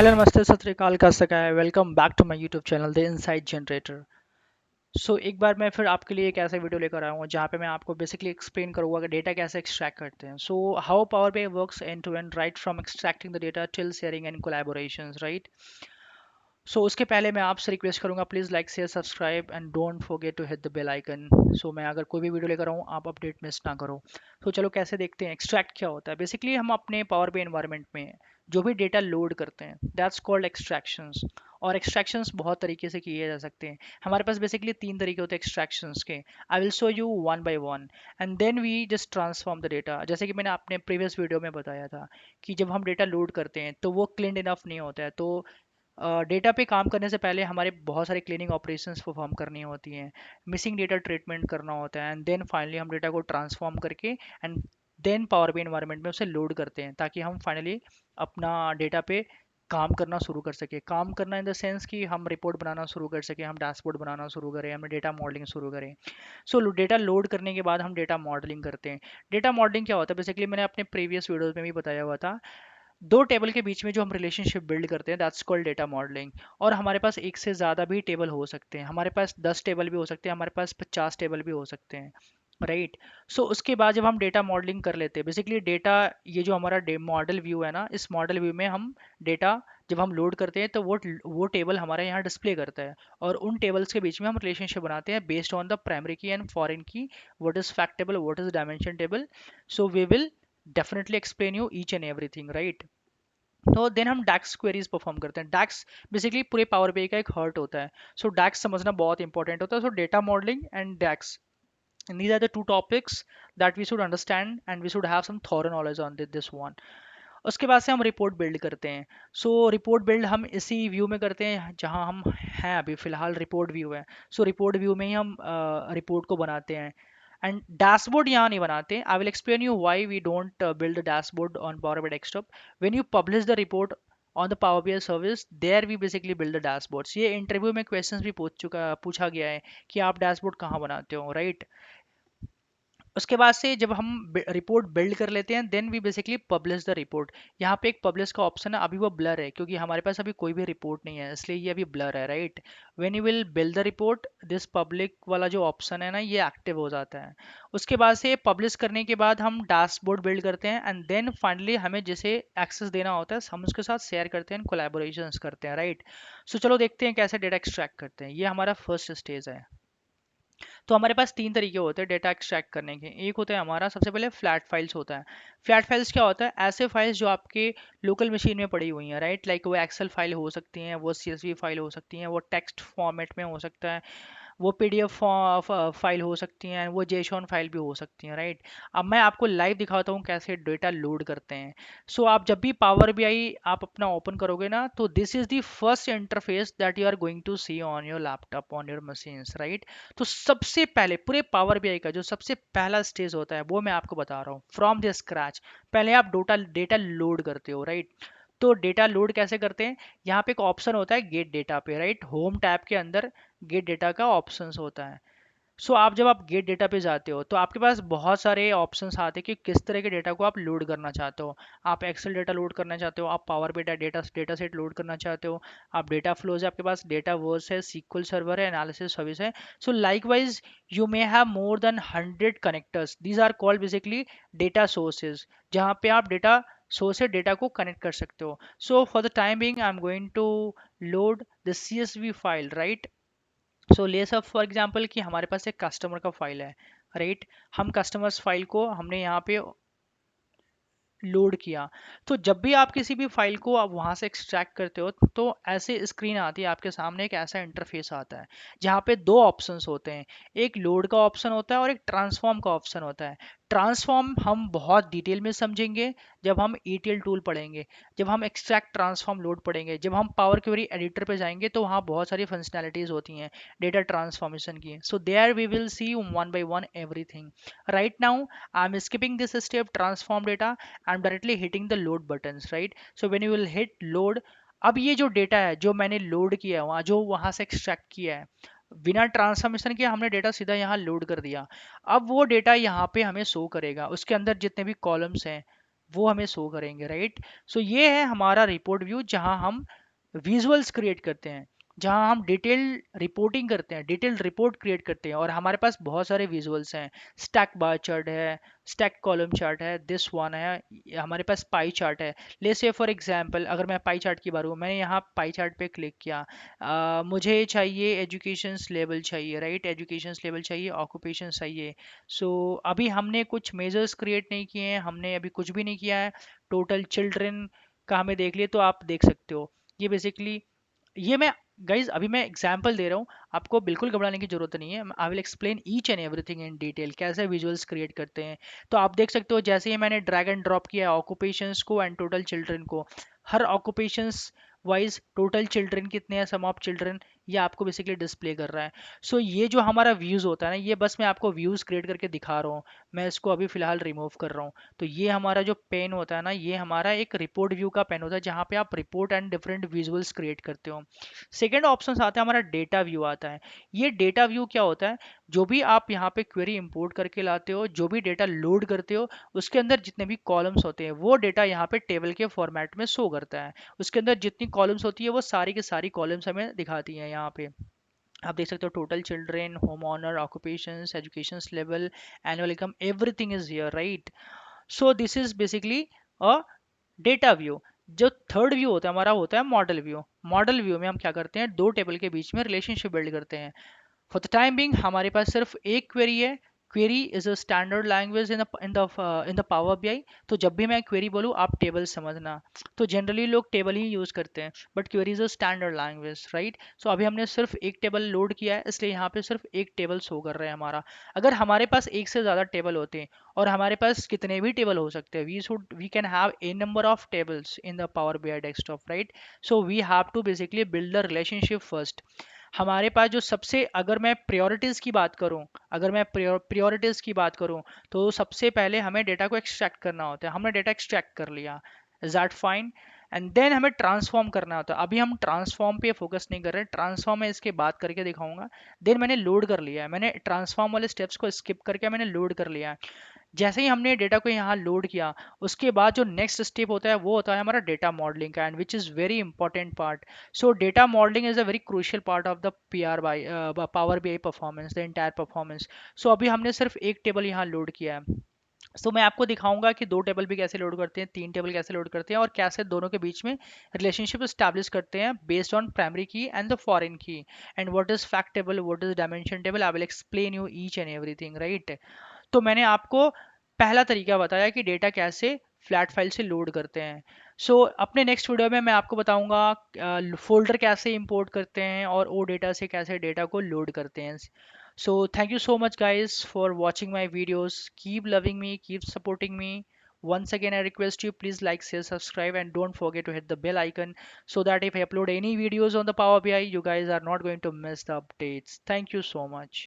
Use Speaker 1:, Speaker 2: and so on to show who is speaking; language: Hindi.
Speaker 1: हेलो नमस्ते सत श्री अकाल का सका है। Welcome back to my YouTube channel the Insight Generator. एक बार मैं फिर आपके लिए एक ऐसा वीडियो लेकर आया हूँ जहाँ पे मैं आपको बेसिकली एक्सप्लेन करूँगा कि डेटा कैसे एक्सट्रैक्ट करते हैं। How Power BI works and to end, right from extracting the data till sharing and collaborations, right. उसके पहले मैं आपसे रिक्वेस्ट करूंगा, please like share subscribe and don't forget to hit the bell icon. मैं अगर कोई भी वीडियो लेकर आऊँ आप अपडेट मिस ना करो। चलो कैसे देखते हैं एक्सट्रैक्ट क्या होता है। बेसिकली हम अपने पावर BI एनवायरनमेंट में जो भी डेटा लोड करते हैं दैट्स कॉल्ड एक्सट्रैक्शंस। और एक्सट्रैक्शंस बहुत तरीके से किए जा सकते हैं। हमारे पास बेसिकली तीन तरीके होते हैं एक्सट्रैक्शंस के। I will show you one by one and then we just transform the data. जैसे कि मैंने अपने प्रीवियस वीडियो में बताया था कि जब हम डेटा लोड करते हैं तो वो क्लीन इनफ नहीं होता है। डेटा पे काम करने से पहले हमारे बहुत सारे क्लीनिंग ऑपरेशंस परफॉर्म करनी होती हैं। मिसिंग डेटा ट्रीटमेंट करना होता है एंड देन फाइनली हम डेटा को ट्रांसफॉर्म करके and then Power BI environment में उसे लोड करते हैं ताकि हम फाइनली अपना डेटा पे काम करना शुरू कर सके। काम करना इन द सेंस कि हम रिपोर्ट बनाना शुरू कर सके, हम डैशबोर्ड बनाना शुरू करें, हम डेटा मॉडलिंग शुरू करें। डेटा लोड करने के बाद हम डेटा मॉडलिंग करते हैं। डेटा मॉडलिंग क्या होता है? बेसिकली मैंने अपने प्रीवियस वीडियोस में भी बताया हुआ था। दो टेबल के बीच में जो हम रिलेशनशिप बिल्ड करते हैं दैट्स कॉल्ड डेटा मॉडलिंग। और हमारे पास एक से ज़्यादा भी टेबल हो सकते हैं। हमारे पास 10 टेबल भी हो सकते हैं, हमारे पास 50 टेबल भी हो सकते हैं, राइट। उसके बाद जब हम डेटा मॉडलिंग कर लेते हैं, बेसिकली डेटा, ये जो हमारा मॉडल व्यू है ना, इस मॉडल व्यू में हम डेटा जब हम लोड करते हैं तो वो टेबल हमारे यहाँ डिस्प्ले करता है। और उन टेबल्स के बीच में हम रिलेशनशिप बनाते हैं based on the primary key and foreign key, what is fact table, what is dimension table. We will definitely explain you each and everything, right. Then हम डैक्स क्वेरीज परफॉर्म करते हैं। डैक्स बेसिकली पूरे पावर BI का एक हर्ट होता है। डैक्स समझना बहुत इंपॉर्टेंट होता है। Data modelling and DAX, and these are the two topics that we should understand and we should have some thorough knowledge on this one. उसके बाद से हम रिपोर्ट बिल्ड करते हैं। रिपोर्ट बिल्ड हम इसी व्यू में करते हैं जहां हम हैं अभी फिलहाल, रिपोर्ट व्यू है। रिपोर्ट व्यू में ही हम रिपोर्ट को बनाते हैं। एंड डैशबोर्ड यहाँ नहीं बनाते। I will explain you why we don't build dashboard on Power BI desktop. When you publish the report on the Power BI service, there we basically build the dashboards. ये इंटरव्यू में क्वेश्चंस भी पूछा गया है कि आप डैशबोर्ड कहाँ बनाते हो, राइट। उसके बाद से जब हम रिपोर्ट बिल्ड कर लेते हैं then we basically publish the report. यहाँ पे एक पब्लिश का ऑप्शन है, अभी वो ब्लर है क्योंकि हमारे पास अभी कोई भी रिपोर्ट नहीं है, इसलिए ये अभी ब्लर है, right. When you will build the report, this public वाला जो ऑप्शन है ना, ये एक्टिव हो जाता है। उसके बाद से पब्लिश करने के बाद हम डैशबोर्ड बिल्ड करते हैं एंड देन फाइनली हमें जिसे एक्सेस देना होता है हम उसके साथ शेयर करते हैं, कोलैबोरेशंस करते हैं, राइट। चलो देखते हैं कैसे डेटा एक्सट्रैक्ट करते हैं। ये हमारा फर्स्ट स्टेज है। हमारे पास तीन तरीके होते हैं डेटा एक्सट्रैक्ट करने के। एक होता है हमारा, सबसे पहले फ्लैट फाइल्स होता है। फ्लैट फाइल्स क्या होता है? ऐसे फाइल्स जो आपके लोकल मशीन में पड़ी हुई हैं, राइट। लाइक वो एक्सेल फाइल हो सकती हैं, वो CSV फाइल हो सकती हैं, वो टेक्स्ट फॉर्मेट में हो सकता है, वो PDF फाइल हो सकती हैं, वो JSON फाइल भी हो सकती हैं, राइट। अब मैं आपको लाइव दिखाता हूँ कैसे डेटा लोड करते हैं। आप जब भी पावर BI आप अपना ओपन करोगे ना, तो this is the first interface that you are going to see on your laptop, on your machines, right. सबसे पहले पूरे पावर BI का जो सबसे पहला स्टेज होता है वो मैं आपको बता रहा हूँ फ्रॉम द स्क्रैच। पहले आप डेटा लोड करते हो, राइट। डेटा लोड कैसे करते हैं? यहाँ पे एक ऑप्शन होता है गेट डेटा पे, राइट। होम टैब के अंदर गेट डेटा का ऑप्शंस होता है। आप जब आप गेट डेटा पे जाते हो तो आपके पास बहुत सारे ऑप्शंस आते हैं कि किस तरह के डेटा को आप लोड करना चाहते हो। आप एक्सेल डेटा लोड करना चाहते हो, आप Power BI data set load करना चाहते हो, आप डेटा फ्लोज है आपके पास, डेटा वर्स है, SQL सर्वर है, एनालिसिस सर्विस है। Likewise you may have more than 100 connectors. These are called basically data sources, जहाँ पे आप डेटा सोर्स से डेटा को कनेक्ट कर सकते हो। For the time being I am going to load the CSV file, right. ले सब फॉर एग्जांपल कि हमारे पास एक कस्टमर का फाइल है, राइट। हम कस्टमर्स फाइल को हमने यहाँ पे लोड किया। जब भी आप किसी भी फाइल को आप वहां से एक्सट्रैक्ट करते हो तो ऐसे स्क्रीन आती है आपके सामने, एक ऐसा इंटरफेस आता है जहाँ पे दो ऑप्शंस होते हैं। एक लोड का ऑप्शन होता है और एक ट्रांसफॉर्म का ऑप्शन होता है। ट्रांसफॉर्म हम बहुत डिटेल में समझेंगे जब हम ETL टूल पढ़ेंगे, जब हम एक्सट्रैक्ट ट्रांसफॉर्म लोड पढ़ेंगे, जब हम पावर क्वेरी एडिटर पे जाएंगे तो वहाँ बहुत सारी फंक्शनैलिटीज होती हैं डेटा ट्रांसफॉर्मेशन की। There we will see one by one everything. Right now I am skipping this step transform data, I'm directly hitting the load buttons, right? When you will hit load, अब ये जो डेटा है जो मैंने लोड किया है वहाँ, जो वहां से एक्सट्रैक्ट किया है बिना ट्रांसफॉर्मेशन के, हमने डेटा सीधा यहाँ लोड कर दिया। अब वो डेटा यहाँ पे हमें शो करेगा, उसके अंदर जितने भी कॉलम्स हैं, वो हमें शो करेंगे, राइट। सो ये है हमारा रिपोर्ट व्यू, जहां हम विजुअल्स क्रिएट करते हैं, जहां हम डिटेल रिपोर्टिंग करते हैं, डिटेल्ड रिपोर्ट क्रिएट करते हैं, और हमारे पास बहुत सारे विजुअल्स हैं। स्टैक बार चार्ट है, स्टैक कॉलम चार्ट है, दिस वन है, हमारे पास पाई चार्ट है। ले से फॉर एग्जांपल अगर मैं पाई चार्ट की बात करूँ, मैंने यहाँ पाई चार्ट पे क्लिक किया, मुझे चाहिए एजुकेशन लेवल चाहिए, राइट, एजुकेशन लेवल चाहिए, ऑक्यूपेशन चाहिए। सो अभी हमने कुछ मेजर्स क्रिएट नहीं किए हैं, हमने अभी कुछ भी नहीं किया है। टोटल चिल्ड्रन का हमें देख लिए तो आप देख सकते हो। ये बेसिकली, ये मैं गाइज अभी मैं एग्जांपल दे रहा हूँ, आपको बिल्कुल घबराने की जरूरत नहीं है। आई will explain each and everything in detail, कैसे विजुअल्स क्रिएट करते हैं। तो आप देख सकते हो जैसे ही मैंने ड्रैग एंड ड्रॉप किया ऑक्यूपेशंस को एंड टोटल चिल्ड्रन को, हर ऑक्यूपेशंस वाइज टोटल चिल्ड्रन कितने हैं, सम ऑफ चिल्ड्रन, ये आपको बेसिकली डिस्प्ले कर रहा है। सो ये जो हमारा व्यूज होता है ना, ये बस मैं आपको व्यूज क्रिएट करके दिखा रहा हूँ। मैं इसको अभी फिलहाल रिमूव कर रहा हूँ। तो ये हमारा जो पेन होता है ना, ये हमारा एक रिपोर्ट व्यू का पेन होता है, जहाँ पे आप report and different visuals create करते हो। सेकेंड ऑप्शन आता है हमारा डेटा व्यू आता है। ये डेटा व्यू क्या होता है, जो भी आप यहाँ पे क्वेरी इंपोर्ट करके लाते हो, जो भी डेटा लोड करते हो, उसके अंदर जितने भी कॉलम्स होते हैं वो डेटा यहाँ पे टेबल के फॉर्मेट में शो करता है। उसके अंदर जितनी कॉलम्स होती है वो सारी की सारी कॉलम्स हमें दिखाती हैं यहाँ पे। आप देख सकते हो total children, home owner, occupations, education level, annual income, everything is here, right. So this is basically a data view. जो थर्ड व्यू होता है हमारा, होता है मॉडल व्यू। मॉडल व्यू में हम क्या करते हैं, दो टेबल के बीच में रिलेशनशिप बिल्ड करते हैं। फॉर द टाइम बिंग हमारे पास सिर्फ एक क्वेरी है। Query is a standard language in the Power BI. तो जब भी मैं क्वेरी बोलूँ आप टेबल समझना। तो जनरली लोग टेबल ही यूज करते हैं, but query is a standard language, right. So अभी हमने सिर्फ एक टेबल लोड किया है, इसलिए यहाँ पे सिर्फ एक टेबल शो कर रहे हैं हमारा। अगर हमारे पास एक से ज्यादा टेबल होते हैं, और हमारे पास कितने भी टेबल हो सकते हैं, we can have a number of tables in the Power BI desktop, right. So we have to basically build the relationship first. हमारे पास जो सबसे, अगर मैं प्रायोरिटीज़ की बात करूं, अगर मैं प्रायोरिटीज़ की बात करूं, तो सबसे पहले हमें डेटा को एक्सट्रैक्ट करना होता है। हमने डेटा एक्सट्रैक्ट कर लिया, is that fine. And then हमें ट्रांसफॉर्म करना होता है। अभी हम ट्रांसफॉर्म पे फोकस नहीं कर रहे हैं, ट्रांसफॉर्म मैं इसके बाद करके दिखाऊंगा। देन मैंने लोड कर लिया है, मैंने ट्रांसफॉर्म वाले स्टेप्स को स्किप करके मैंने लोड कर लिया है। जैसे ही हमने डेटा को यहाँ लोड किया, उसके बाद जो नेक्स्ट स्टेप होता है वो होता है हमारा डेटा मॉडलिंग का, and which is very important part. So data modelling is a very crucial part of the P R by power B I performance, the entire performance. So अभी हमने सिर्फ एक टेबल यहाँ लोड किया है। सो मैं आपको दिखाऊंगा कि दो टेबल भी कैसे लोड करते हैं, तीन टेबल कैसे लोड करते हैं, और कैसे दोनों के बीच में रिलेशनशिप स्टैब्लिश करते हैं based on primary key and the foreign की, and what is fact table, what is dimension table. I will explain you each and everything, right. तो मैंने आपको पहला तरीका बताया कि डेटा कैसे फ्लैट फाइल से लोड करते हैं। अपने नेक्स्ट वीडियो में मैं आपको बताऊंगा फोल्डर कैसे इंपोर्ट करते हैं, और ओ डेटा से कैसे डेटा को लोड करते हैं। Thank you so much guys for watching my videos, keep loving me, keep supporting me. Once again, I request you, please like, share, subscribe, and don't forget to hit the bell icon, so that if I upload any videos on the Power BI, you guys are not going to miss the updates. Thank you so much.